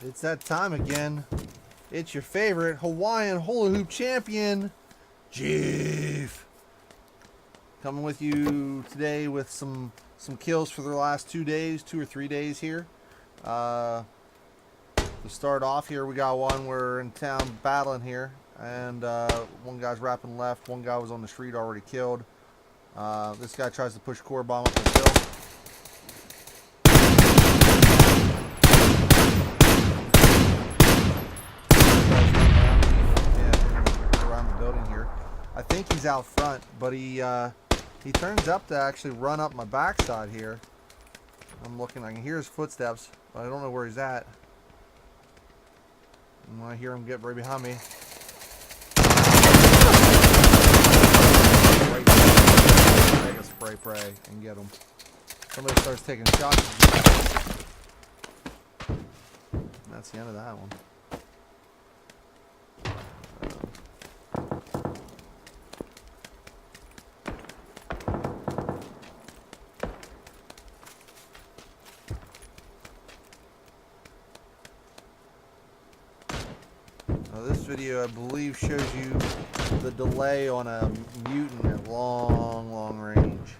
It's that time again. It's your favorite Hawaiian hula hoop champion, Jeef. Coming with you today with some kills for the last 2 days, 2 or 3 days here. To start off here, we got one. We're in town battling here, and one guy's wrapping left. One guy was on the street already killed. This guy tries to push core bomb up the hill. I think he's out front, but he turns up to actually run up my backside here. I'm looking, I can hear his footsteps, but I don't know where he's at. And I hear him get right behind me. Mega spray and get him. Somebody starts taking shots. And that's the end of that one. This video, I believe, shows you the delay on a mutant at long range.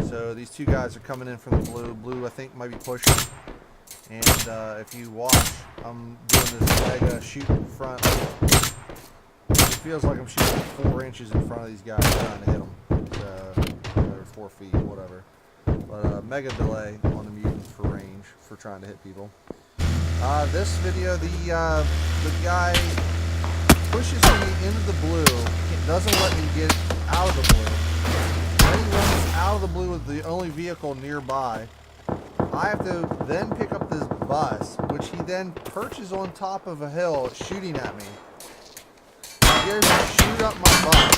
So these two guys are coming in from the blue. Blue, I think, might be pushing. And if you watch, I'm doing this mega shoot in front. It feels like I'm shooting 4 inches in front of these guys trying to hit them. Or 4 feet, whatever. But mega delay on the mutants for range, for trying to hit people. This video, the guy pushes me into the blue, doesn't let me get out of the blue. Then he runs out of the blue with the only vehicle nearby. I have to then pick up this bus, which he then perches on top of a hill shooting at me. He dares to shoot up my bus.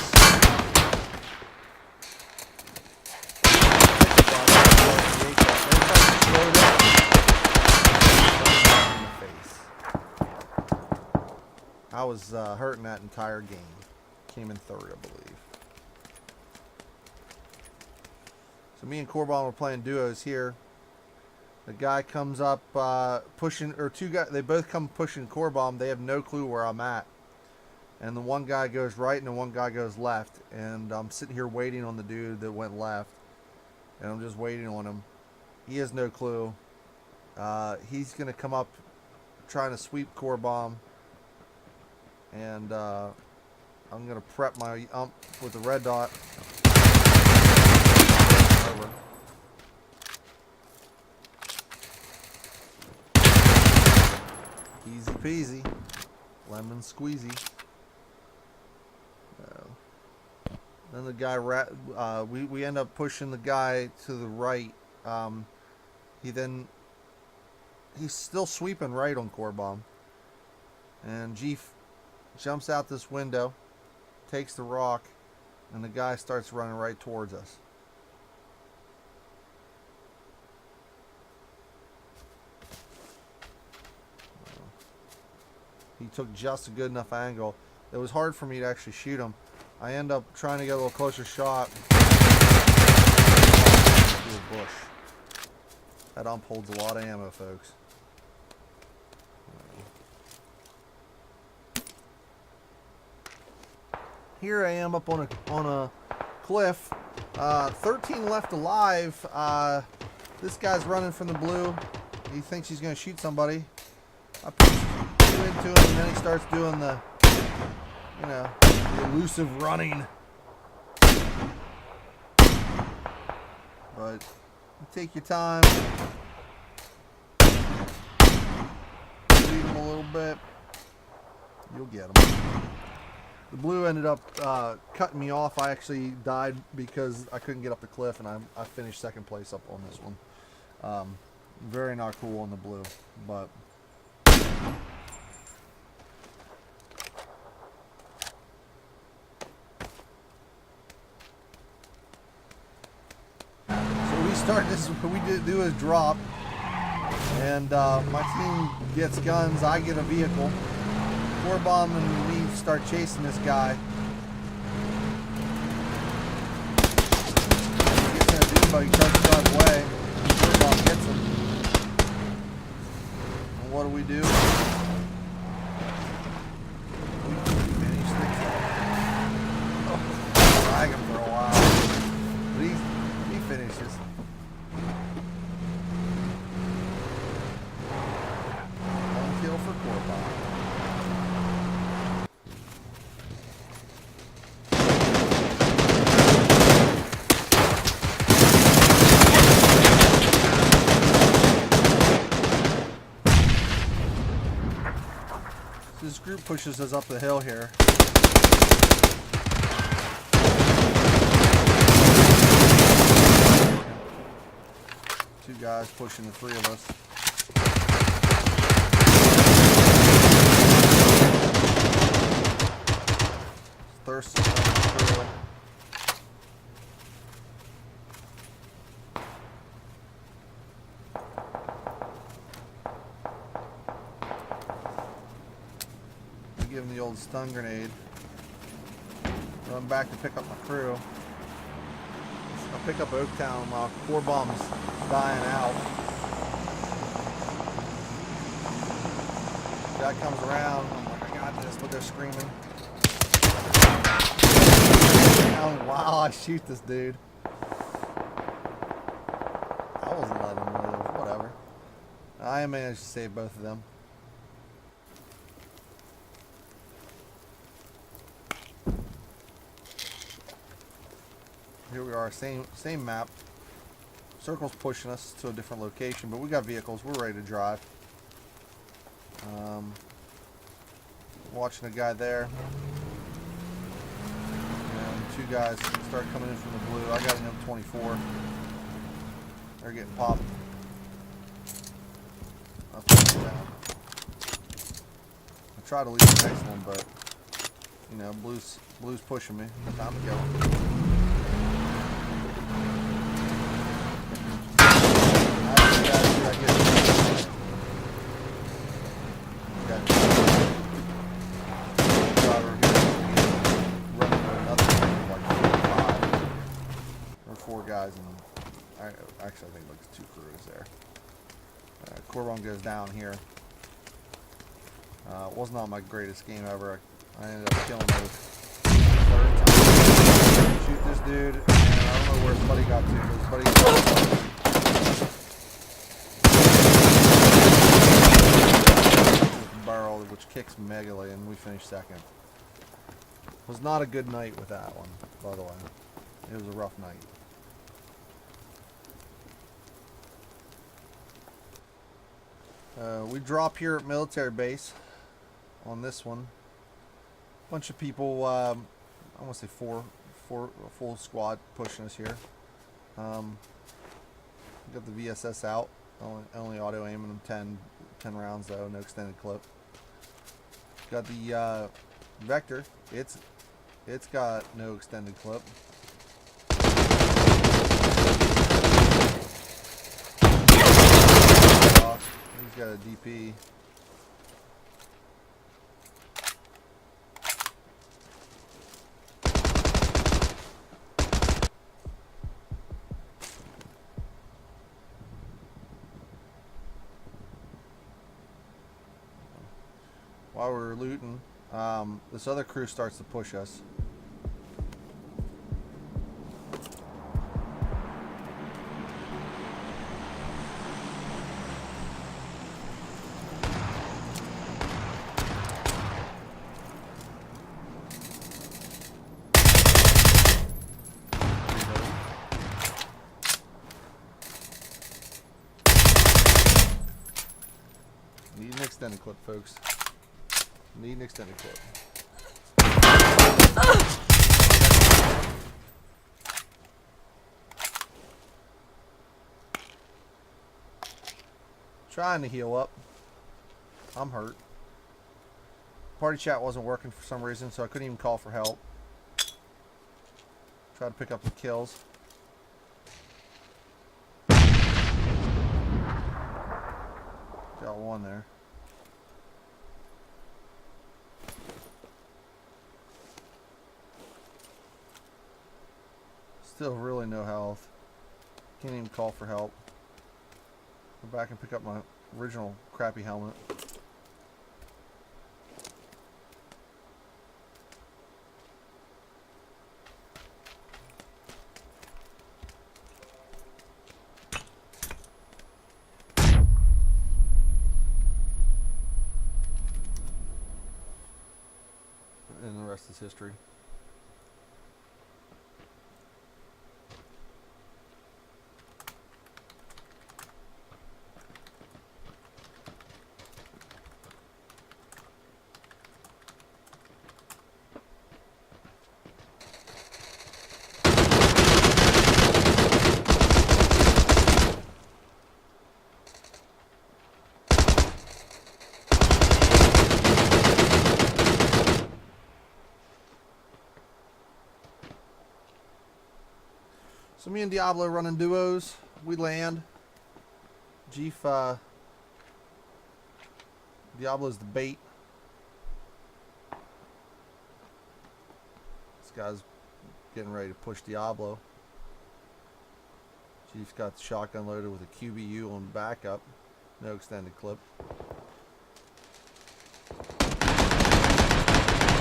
I was hurting that entire game. Came in third, I believe. So me and Corbomb are playing duos here. The guy comes up pushing, or two guys, they both come pushing Corbomb. They have no clue where I'm at. And the one guy goes right and the one guy goes left. And I'm sitting here waiting on the dude that went left. And I'm just waiting on him. He has no clue. He's going to come up trying to sweep Corbomb. And I'm going to prep my ump with the red dot. Over. Easy peasy. Lemon squeezy. Then the guy, we end up pushing the guy to the right. He's still sweeping right on Corbomb. And Jeef jumps out this window, takes the rock, and the guy starts running right towards us. He took just a good enough angle. It was hard for me to actually shoot him. I end up trying to get a little closer shot. Through a bush. That ump holds a lot of ammo, folks. Here I am up on a cliff. 13 left alive. This guy's running from the blue. He thinks he's going to shoot somebody. I push into him, and then he starts doing the, the elusive running. But take your time. Lead him a little bit. You'll get him. The blue ended up cutting me off. I actually died because I couldn't get up the cliff, and I finished second place up on this one. Very not cool on the blue, but so we start this. What we do is drop, and my team gets guns. I get a vehicle. Corbomb and we start chasing this guy. He gets in a dude, but he tries to drive away. Corbomb gets him. what do we do? Drag him for a while. But he finishes. One kill for Pubg. This group pushes us up the hill here. Two guys pushing the three of us. Thirsty through. Give him the old stun grenade. Run back to pick up my crew. I'll pick up Oaktown while core bomb's dying out. Guy comes around. I'm like, I got this, but they're screaming. Oh, wow, I shoot this dude. I wasn't letting him live. Whatever. I managed to save both of them. Here we are, same map. Circle's pushing us to a different location, but we got vehicles. We're ready to drive. Watching a guy there. And two guys start coming in from the blue. I got an M24. They're getting popped. I'll take them down. I try to leave the next one, but you know, blue's pushing me. Time to go. Guys, and actually I think like two crews there. Corbon goes down here. It was not my greatest game ever. I ended up killing those third time. Shoot this dude, and I don't know where his buddy got to, but his buddy got barrel, which kicks megally, and we finished second. Was not a good night with that one, by the way. It was a rough night. We drop here at military base on this one. Bunch of people, I want to say four, a full squad pushing us here. Got the VSS out, only auto aiming them 10 rounds though, no extended clip. Got the Vector, it's got no extended clip. He's got a DP. While we're looting, this other crew starts to push us. Need an extended clip, folks. Need an extended clip. Trying to heal up. I'm hurt. Party chat wasn't working for some reason, so I couldn't even call for help. Try to pick up the kills. Got one there. Still really no health. Can't even call for help. Go back and pick up my original crappy helmet. And the rest is history. So me and Diablo running duos. We land. Jeef, Diablo's the bait. This guy's getting ready to push Diablo. Jeef's got the shotgun loaded with a Xb1 on backup. No extended clip.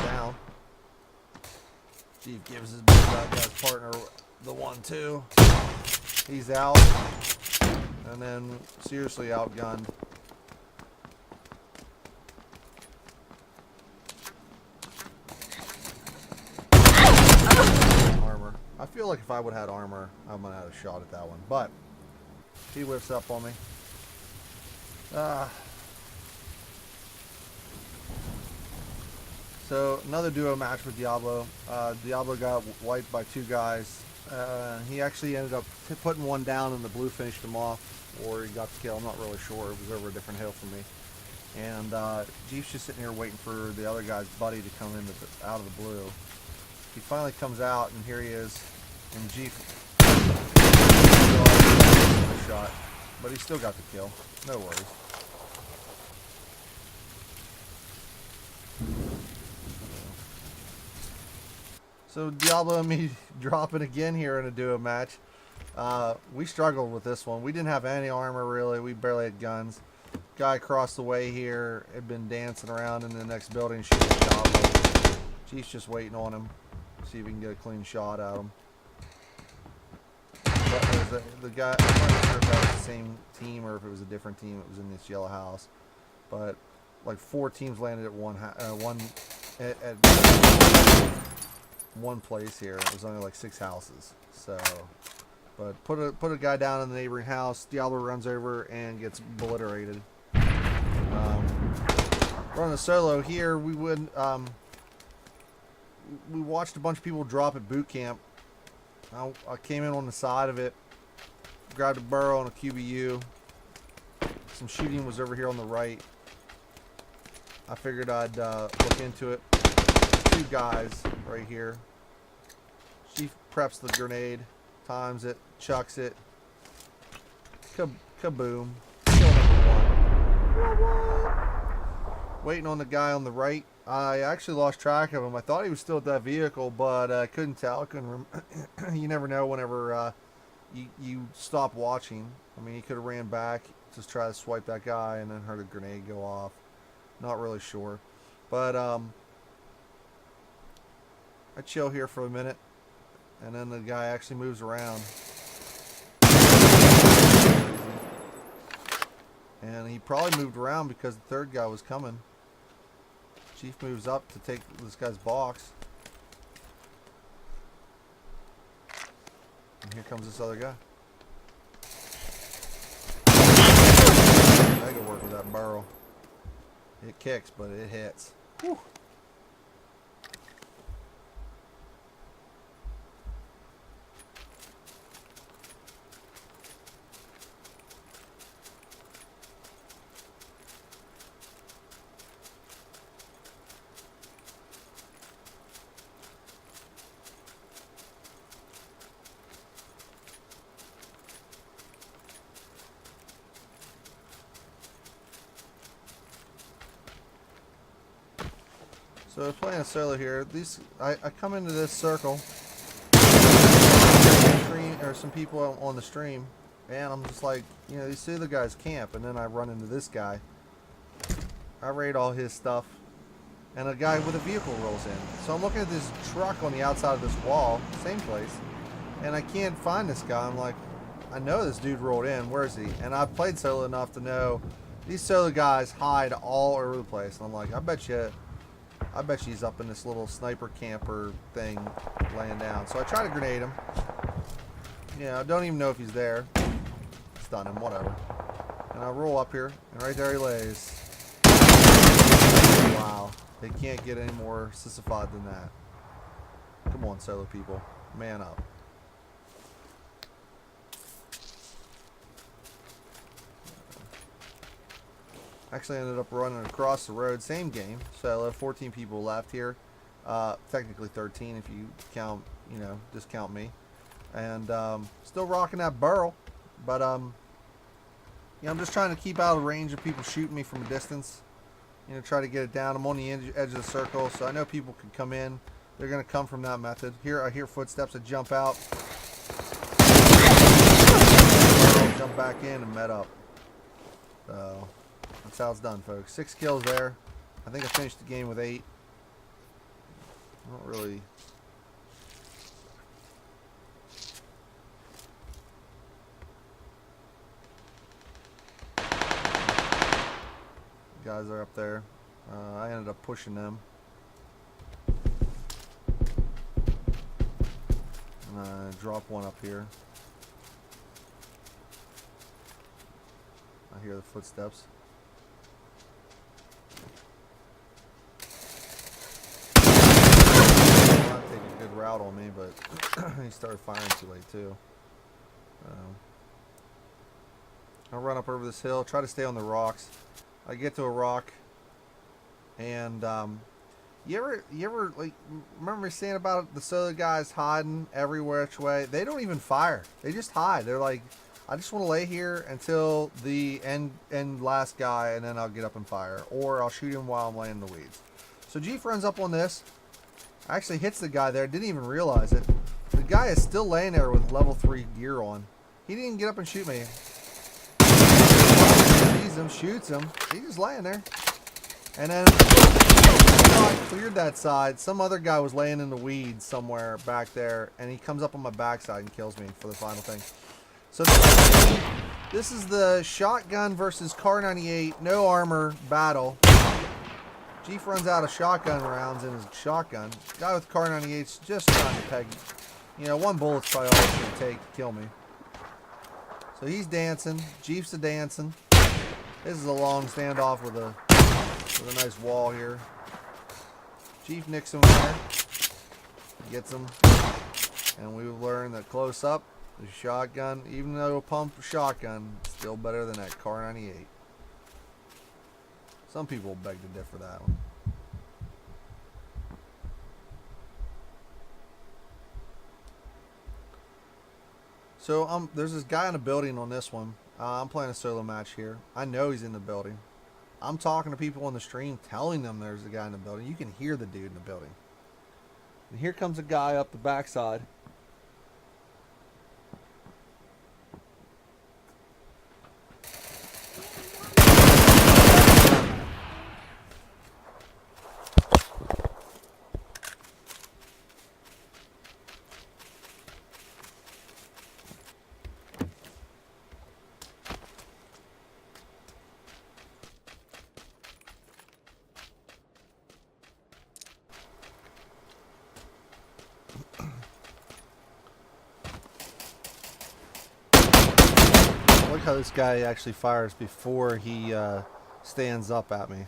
Down. Jeef gives his guy's partner the 1-2. He's out. And then seriously outgunned. Armor. I feel like if I would have had armor, I might have had a shot at that one. But he whips up on me. So another duo match with Diablo. Diablo got wiped by 2 guys. He actually ended up putting one down and the blue finished him off, or he got the kill. I'm not really sure. It was over a different hill from me. And Jeef's just sitting here waiting for the other guy's buddy to come in out of the blue. He finally comes out, and here he is. And Jeef shot, but he still got the kill. No worries. So Diablo and me dropping again here in a duo match. We struggled with this one. We didn't have any armor really. We barely had guns. Guy across the way here had been dancing around in the next building shooting Diablo. Jeef's just waiting on him. See if we can get a clean shot at him. But there's the guy, I'm not sure if that was the same team or if it was a different team. It was in this yellow house. But like 4 teams landed at one place here. It was only like 6 houses. So, but put a guy down in the neighboring house. Diablo runs over and gets obliterated. Running a solo here, we watched a bunch of people drop at boot camp. I came in on the side of it, grabbed a burrow and a Xb1. Some shooting was over here on the right. I figured I'd look into it. 2 guys right here. Jeef preps the grenade, times it, chucks it. Kaboom. Kill number 1. Waiting on the guy on the right. I actually lost track of him. I thought he was still at that vehicle, but I couldn't tell. You never know whenever you stop watching. I mean, he could have ran back to try to swipe that guy and then heard a grenade go off. Not really sure. But I chill here for a minute, and then the guy actually moves around. And he probably moved around because the 3rd guy was coming. Jeef moves up to take this guy's box. And here comes this other guy. I gotta work with that barrel. It kicks, but it hits. Whew. So playing a solo here. I come into this circle. Or some people on the stream. And I'm just like, you know, these other guys camp, and then I run into this guy. I raid all his stuff, and a guy with a vehicle rolls in. So I'm looking at this truck on the outside of this wall, same place, and I can't find this guy. I'm like, I know this dude rolled in. Where is he? And I've played solo enough to know these solo guys hide all over the place. And I'm like, I bet you he's up in this little sniper camper thing laying down. So I try to grenade him. I don't even know if he's there. Stun him, whatever. And I roll up here, and right there he lays. Wow. They can't get any more sissified than that. Come on, solo people. Man up. Actually ended up running across the road, same game. So I have 14 people left here. Technically 13 if you count, discount me. And still rocking that barrel. But I'm just trying to keep out of range of people shooting me from a distance. Try to get it down. I'm on the edge of the circle, so I know people can come in. They're going to come from that method. Here I hear footsteps. I jump out. Jump back in and met up. So that's how it's done, folks. 6 kills there. I think I finished the game with 8. I don't really... Guys are up there. I ended up pushing them. And I drop one up here. I hear the footsteps. I'll take a good route on me, but he started firing too late too. I'll run up over this hill, try to stay on the rocks. I get to a rock, and you ever like remember me saying about the solo guys hiding everywhere which way? They don't even fire. They just hide. They're like, I just want to lay here until the end last guy, and then I'll get up and fire, or I'll shoot him while I'm laying in the weeds. So Jeef runs up on this, actually hits the guy there. Didn't even realize it. The guy is still laying there with level 3 gear on. He didn't get up and shoot me. Sees him, shoots him. He's just laying there. And then I cleared that side. Some other guy was laying in the weeds somewhere back there, and he comes up on my backside and kills me for the final thing. So this is the shotgun versus Kar 98 no armor battle. Jeef runs out of shotgun rounds in his shotgun. Guy with Kar 98's just trying to peg. One bullet's probably all it's going to take to kill me. So he's dancing. Jeef's a dancing. This is a long standoff with a nice wall here. Jeef nicks him there. Gets him. And we've learned that close up, the shotgun, even though a pump shotgun, still better than that Kar 98. Some people beg to differ that one. So there's this guy in a building on this one. I'm playing a solo match here. I know he's in the building. I'm talking to people on the stream, telling them there's a guy in the building. You can hear the dude in the building. And here comes a guy up the backside. I like how this guy actually fires before he stands up at me.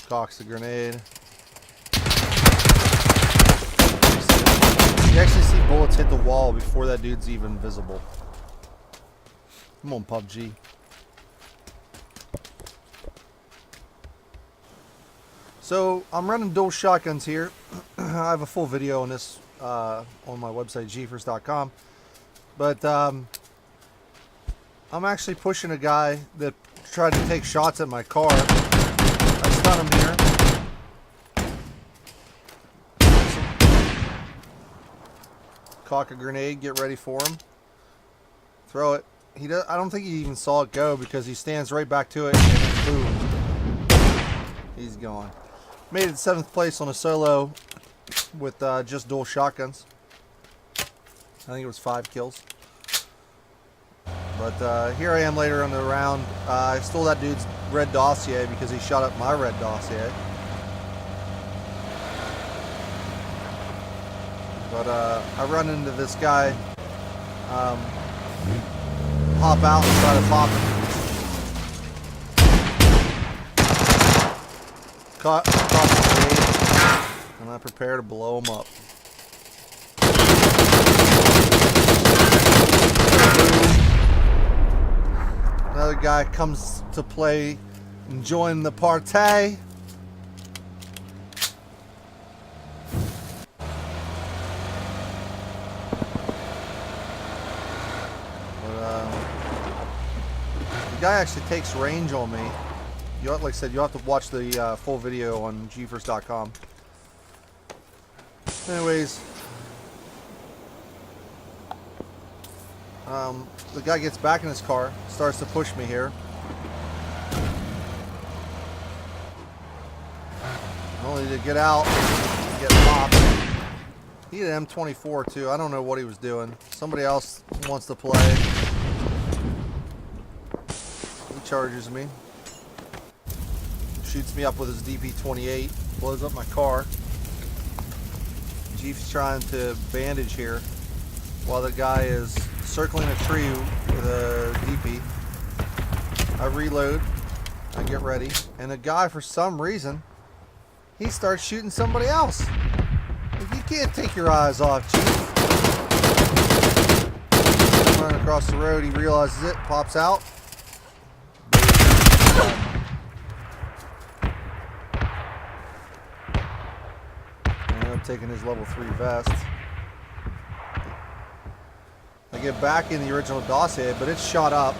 Cocks the grenade. You actually see bullets hit the wall before that dude's even visible. Come on, Pubg. So I'm running dual shotguns here. I have a full video on this on my website, jeefers.com. But I'm actually pushing a guy that tried to take shots at my car. I stun him here. cock a grenade, get ready for him. Throw it. He does, I don't think he even saw it go because he stands right back to it and boom. He's gone. Made it 7th place on a solo with just dual shotguns. I think it was 5 kills. But here I am later in the round. I stole that dude's red dossier because he shot up my red dossier. But I run into this guy, hop out and try to pop him. Caught the grenade, and I prepare to blow him up. Another guy comes to play and join the party. The guy actually takes range on me. Like I said, you have to watch the full video on Jeefers.com. Anyways, the guy gets back in his car, starts to push me here. Only to get out and get popped. He had an M24 too. I don't know what he was doing. Somebody else wants to play. He charges me. Shoots me up with his DP-28. Blows up my car. Jeef's trying to bandage here while the guy is circling a tree with a DP. I reload. I get ready. And the guy, for some reason, he starts shooting somebody else. You can't take your eyes off, Jeef. Running across the road, he realizes it, pops out. And I'm taking his level 3 vest. I get back in the original dossier, but it's shot up.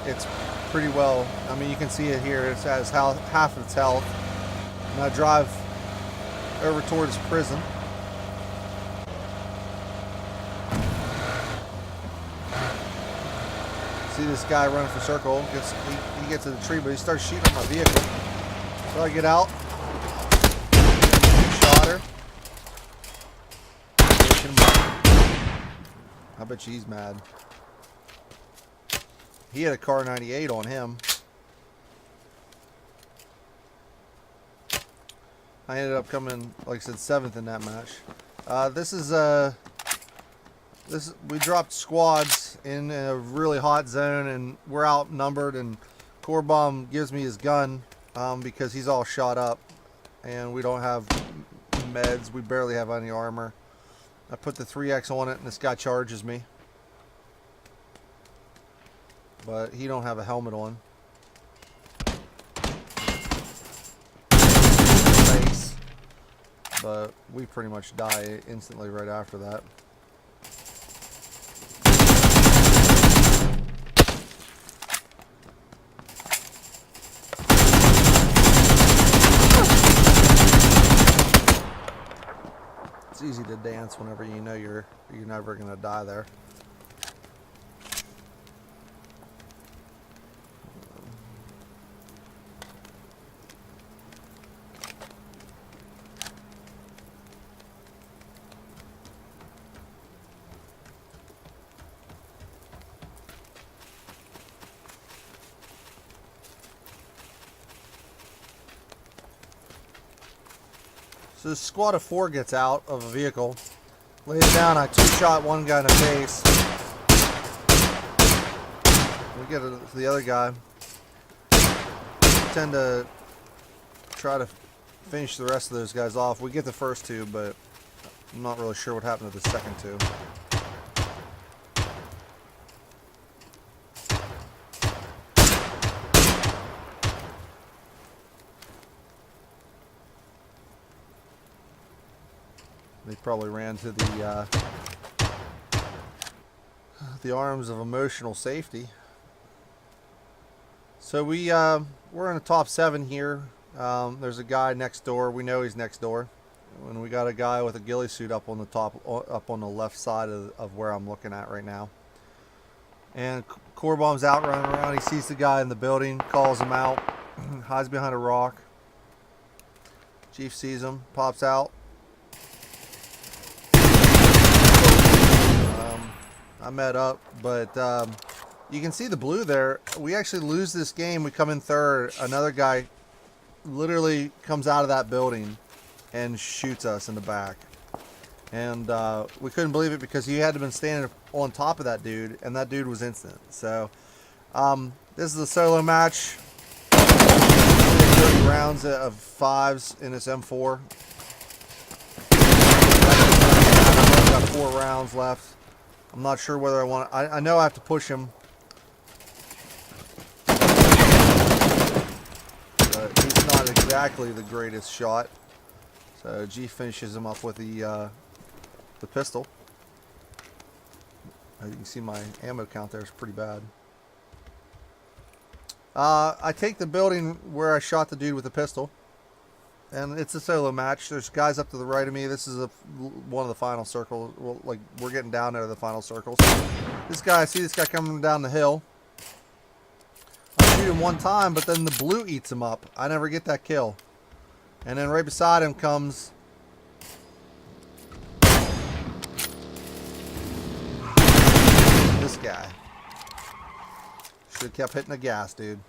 It's pretty well. I mean, you can see it here. It has half of its health. And I drive over towards prison. See this guy running for circle. He gets to the tree, but he starts shooting at my vehicle. So I get out. Shot her. I bet she's mad. He had a car 98 on him. I ended up coming, like I said, 7th in that match. We dropped squads in a really hot zone, and we're outnumbered. And Core Bomb gives me his gun because he's all shot up, and we don't have meds. We barely have any armor. I put the 3X on it, and this guy charges me, but he don't have a helmet on. But we pretty much die instantly right after that. It's easy to dance whenever you know you're never gonna die there. So this squad of 4 gets out of a vehicle, lays down. I 2-shot one guy in the face. We get to the other guy. We tend to try to finish the rest of those guys off. We get the first 2, but I'm not really sure what happened to the second 2. They probably ran to the arms of emotional safety. So we're in the top 7 here. There's a guy next door. We know he's next door. when we got a guy with a ghillie suit up on the top, up on the left side of where I'm looking at right now. And core bomb's out running around. He sees the guy in the building, calls him out, hides behind a rock. Jeef sees him, pops out. I met up, but you can see the blue there. We actually lose this game. We come in third. Another guy literally comes out of that building and shoots us in the back. And we couldn't believe it because he had to been standing on top of that dude, and that dude was instant. So this is a solo match. 30 rounds of 5s in this M4. I've got 4 rounds left. I'm not sure whether I want to, I know I have to push him. But he's not exactly the greatest shot. So G finishes him up with the pistol. As you can see, my ammo count there is pretty bad. I take the building where I shot the dude with the pistol. And it's a solo match. There's guys up to the right of me. This is one of the final circles. Well, like, we're getting down there to the final circles. This guy, I see this guy coming down the hill. I shoot him one time, but then the blue eats him up. I never get that kill. And then right beside him comes this guy. Should have kept hitting the gas, dude.